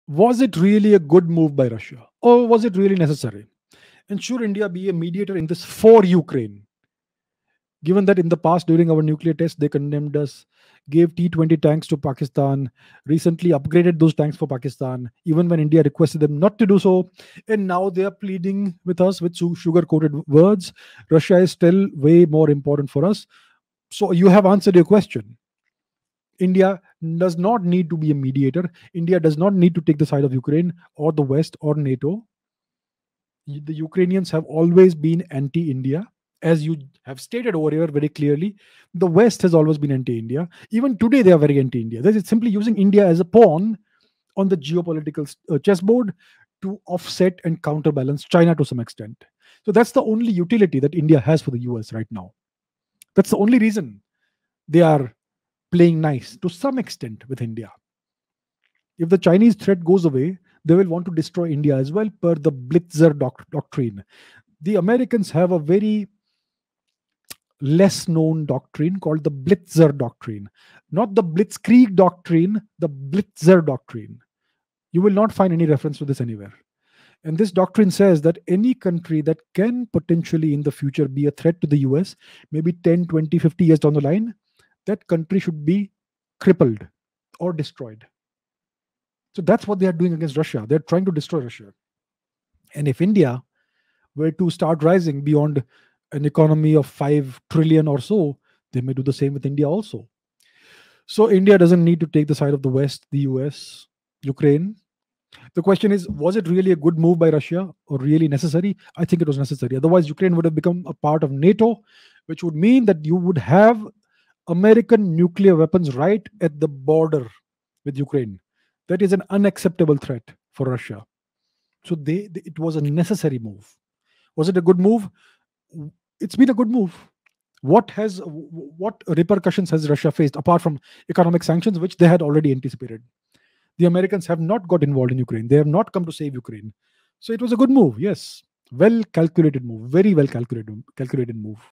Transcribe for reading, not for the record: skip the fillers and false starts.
Was it really a good move by Russia, or was it really necessary? And should India be a mediator in this for Ukraine? Given that in the past, during our nuclear test, they condemned us, gave T-20 tanks to Pakistan, recently upgraded those tanks for Pakistan, even when India requested them not to do so. And now they are pleading with us with sugar coated words. Russia is still way more important for us. So you have answered your question. India does not need to be a mediator. India does not need to take the side of Ukraine or the West or NATO. The Ukrainians have always been anti India. As you have stated over here very clearly, the West has always been anti India. Even today, they are very anti India. They're simply using India as a pawn on the geopolitical chessboard to offset and counterbalance China to some extent. So that's the only utility that India has for the US right now. That's the only reason they are playing nice to some extent with India. If the Chinese threat goes away, they will want to destroy India as well, per the Blitzer doctrine. The Americans have a very less known doctrine called the Blitzer doctrine. Not the Blitzkrieg doctrine, the Blitzer doctrine. You will not find any reference to this anywhere. And this doctrine says that any country that can potentially in the future be a threat to the US, maybe 10, 20, 50 years down the line, that country should be crippled or destroyed. So that's what they are doing against Russia. They're trying to destroy Russia. And if India were to start rising beyond an economy of 5 trillion or so, they may do the same with India also. So India doesn't need to take the side of the West, the US, Ukraine. The question is, was it really a good move by Russia or really necessary? I think it was necessary. Otherwise, Ukraine would have become a part of NATO, which would mean that you would have American nuclear weapons right at the border with Ukraine. That is an unacceptable threat for Russia. So it was a necessary move. Was it a good move? It's been a good move. What repercussions has Russia faced apart from economic sanctions, which they had already anticipated? The Americans have not got involved in Ukraine. They have not come to save Ukraine. So it was a good move. Yes, well calculated move. Very well calculated move.